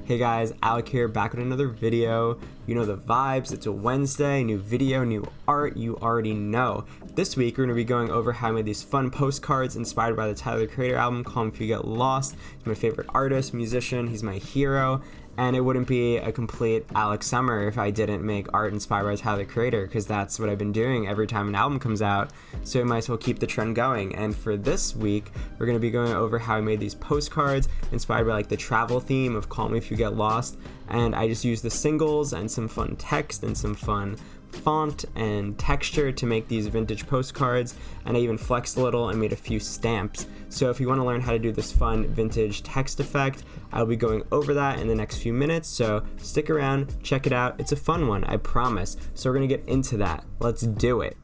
Hey guys, Alec here, back with another video. You know the vibes, it's a Wednesday, new video, new art, you already know. This week we're going to be going over how I made these fun postcards inspired by the Tyler, the Creator album, Call Me If You Get Lost. He's my favorite artist, musician, he's my hero, and it wouldn't be a complete Alec summer if I didn't make art inspired by Tyler, the Creator, because that's what I've been doing every time an album comes out, so I might as well keep the trend going. And for this week, we're going to be going over how I made these postcards inspired by like the travel theme of Call Me If You Get Lost, and I just used the singles and some fun text and some fun font and texture to make these vintage postcards, and I even flexed a little and made a few stamps. So if you want to learn how to do this fun vintage text effect, I'll be going over that in the next few minutes, so stick around, check it out, it's a fun one, I promise. So we're gonna get into that, let's do it.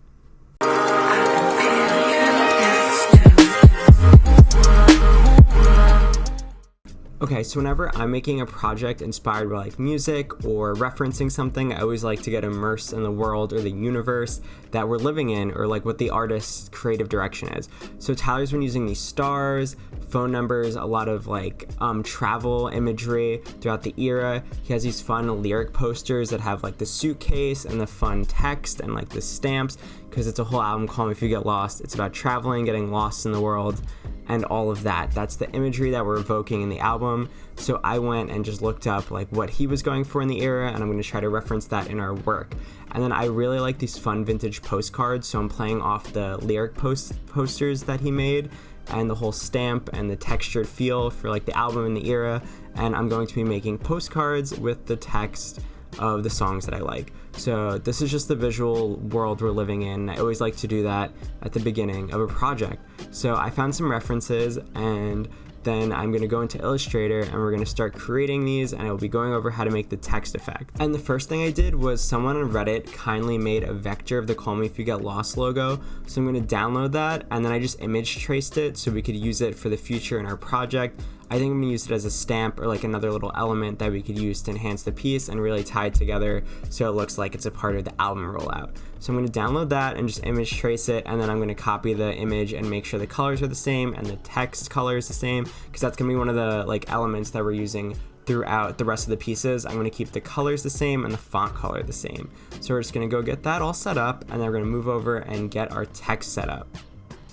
Okay, so whenever I'm making a project inspired by like music or referencing something, I always like to get immersed in the world or the universe that we're living in, or like what the artist's creative direction is. So Tyler's been using these stars, phone numbers, a lot of like travel imagery throughout the era. He has these fun lyric posters that have like the suitcase and the fun text and like the stamps, because it's a whole album, Call Me If You Get Lost. It's about traveling, getting lost in the world, and all of that. That's the imagery that we're evoking in the album. So I went and just looked up like what he was going for in the era, and I'm going to try to reference that in our work. And then I really like these fun vintage postcards, so I'm playing off the lyric posters that he made and the whole stamp and the textured feel for like the album in the era, and I'm going to be making postcards with the text of the songs that I like. So this is just the visual world we're living in. I always like to do that at the beginning of a project. So I found some references, and then I'm going to go into Illustrator and we're going to start creating these, and I will be going over how to make the text effect. And the first thing I did was someone on Reddit kindly made a vector of the Call Me If You Get Lost logo. So I'm going to download that, and then I just image traced it so we could use it for the future in our project. I think I'm going to use it as a stamp or like another little element that we could use to enhance the piece and really tie it together so it looks like it's a part of the album rollout. So I'm going to download that and just image trace it, and then I'm going to copy the image and make sure the colors are the same and the text color is the same, because that's going to be one of the like elements that we're using throughout the rest of the pieces. I'm going to keep the colors the same and the font color the same. So we're just going to go get that all set up, and then we're going to move over and get our text set up.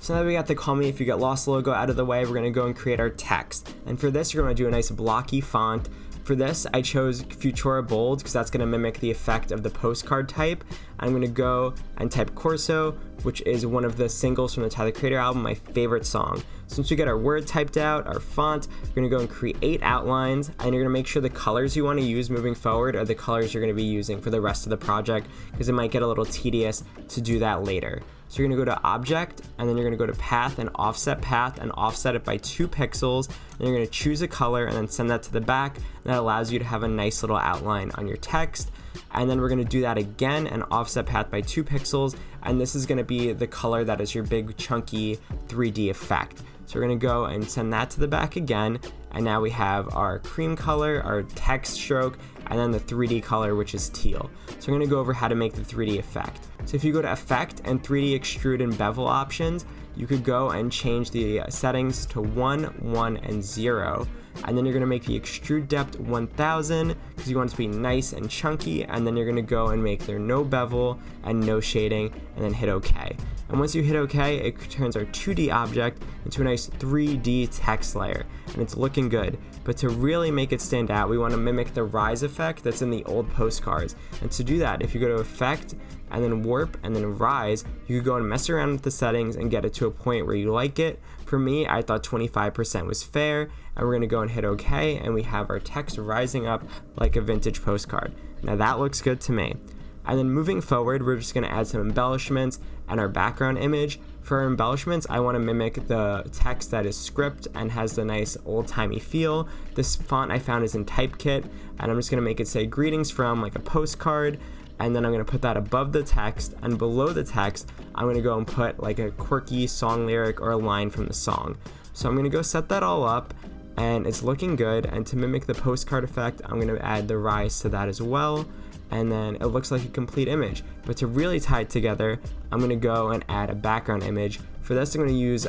So now that we got the Call Me If You Get Lost logo out of the way, we're going to go and create our text. And for this, you're going to do a nice blocky font. For this, I chose Futura Bold because that's going to mimic the effect of the postcard type. I'm going to go and type Corso, which is one of the singles from the Tyler, the Creator album, my favorite song. Since we get our word typed out, our font, we're going to go and create outlines, and you're going to make sure the colors you want to use moving forward are the colors you're going to be using for the rest of the project, because it might get a little tedious to do that later. So you're going to go to Object, and then you're going to go to Path and offset it by 2 pixels. Then you're going to choose a color and then send that to the back. And that allows you to have a nice little outline on your text. And then we're going to do that again and offset path by 2 pixels. And this is going to be the color that is your big chunky 3D effect. So we're going to go and send that to the back again. And now we have our cream color, our text stroke, and then the 3D color, which is teal. So we're going to go over how to make the 3D effect. So if you go to Effect and 3D Extrude and Bevel options, you could go and change the settings to 1, 1, and 0. And then you're going to make the extrude depth 1000 because you want it to be nice and chunky, and then you're going to go and make there no bevel and no shading, and then hit OK. And once you hit OK, it turns our 2D object into a nice 3D text layer, and it's looking good. But to really make it stand out, we want to mimic the rise effect that's in the old postcards. And to do that, if you go to Effect and then Warp and then Rise, you could go and mess around with the settings and get it to a point where you like it. For me, I thought 25% was fair, and we're going to go and hit OK, and we have our text rising up like a vintage postcard. Now that looks good to me. And then moving forward, we're just going to add some embellishments and our background image. For our embellishments, I want to mimic the text that is script and has the nice old-timey feel. This font I found is in Typekit, and I'm just going to make it say greetings from like a postcard, and then I'm going to put that above the text, and below the text, I'm going to go and put like a quirky song lyric or a line from the song. So I'm going to go set that all up, and it's looking good. And to mimic the postcard effect, I'm going to add the rise to that as well, and then it looks like a complete image. But to really tie it together, I'm going to go and add a background image. For this, I'm going to use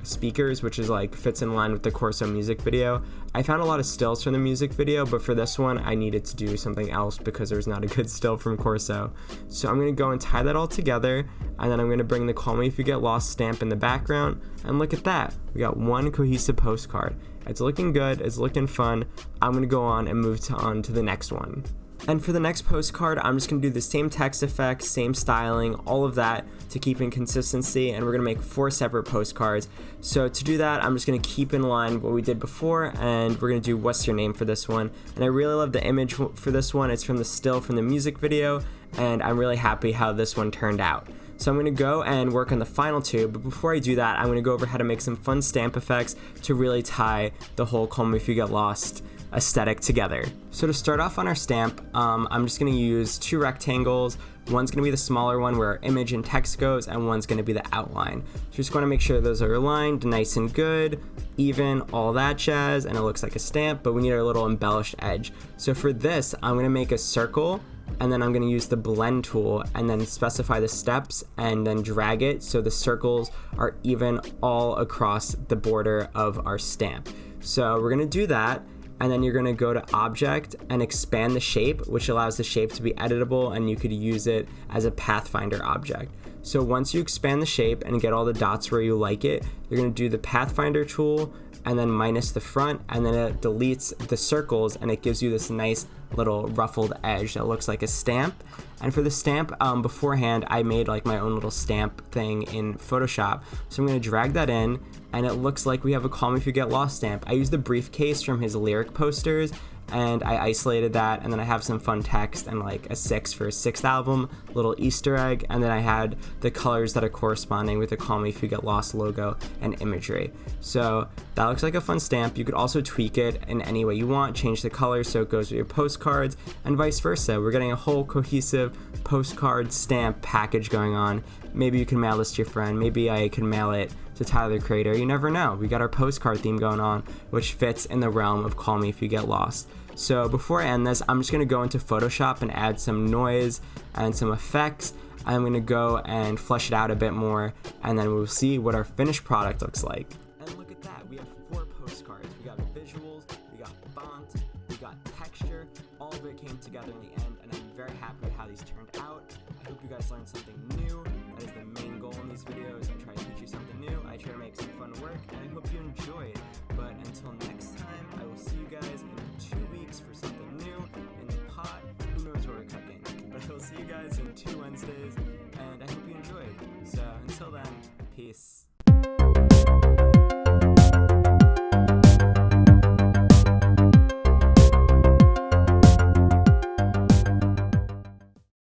speakers, which is like fits in line with the Corso music video. I found a lot of stills from the music video, but for this one, I needed to do something else because there's not a good still from Corso. So I'm going to go and tie that all together, and then I'm going to bring the Call Me If You Get Lost stamp in the background, and look at that. We got one cohesive postcard. It's looking good, it's looking fun. I'm going to go on and move on to the next one. And for the next postcard, I'm just going to do the same text effects, same styling, all of that to keep in consistency, and we're going to make 4 separate postcards. So to do that, I'm just going to keep in line what we did before, and we're going to do What's Your Name for this one. And I really love the image for this one. It's from the still from the music video, and I'm really happy how this one turned out. So I'm going to go and work on the final 2, but before I do that, I'm going to go over how to make some fun stamp effects to really tie the whole Call Me If You Get Lost aesthetic together. So to start off on our stamp, I'm just going to use 2 rectangles. One's going to be the smaller one where our image and text goes, and one's going to be the outline. So just want to make sure those are aligned nice and good, even, all that jazz, and it looks like a stamp, but we need our little embellished edge. So for this, I'm going to make a circle, and then I'm going to use the blend tool and then specify the steps and then drag it so the circles are even all across the border of our stamp. So we're going to do that, and then you're going to go to Object and expand the shape, which allows the shape to be editable, and you could use it as a Pathfinder object. So once you expand the shape and get all the dots where you like it, you're going to do the Pathfinder tool and then minus the front, and then it deletes the circles, and it gives you this nice little ruffled edge that looks like a stamp. And for the stamp, beforehand, I made like my own little stamp thing in Photoshop. So I'm going to drag that in, and it looks like we have a Call Me If You Get Lost stamp. I used the briefcase from his lyric posters, and I isolated that, and then I have some fun text and like a 6 for his 6th album, little Easter egg, and then I had the colors that are corresponding with the Call Me If You Get Lost logo and imagery. So that looks like a fun stamp. You could also tweak it in any way you want, change the color so it goes with your postcards, and vice versa. We're getting a whole cohesive postcard stamp package going on. Maybe you can mail this to your friend. Maybe I can mail it to Tyler, the creator. You never know. We got our postcard theme going on, which fits in the realm of Call Me If You Get Lost. So before I end this, I'm just going to go into Photoshop and add some noise and some effects. I'm going to go and flesh it out a bit more, and then we'll see what our finished product looks like. And look at that. We have 4 postcards. We got visuals, we got font, we got texture. All of it came together in the end, and I'm very happy with how these turned out. I hope you guys learned something new. That is the main goal in these videos. I try to teach you something new. I try to make some fun work, and I hope you enjoyed. But until next time, I will see you guys in 2 weeks for something new in the pot. Who knows what we're cooking? But I will see you guys in 2 Wednesdays, and I hope you enjoyed. So until then, peace.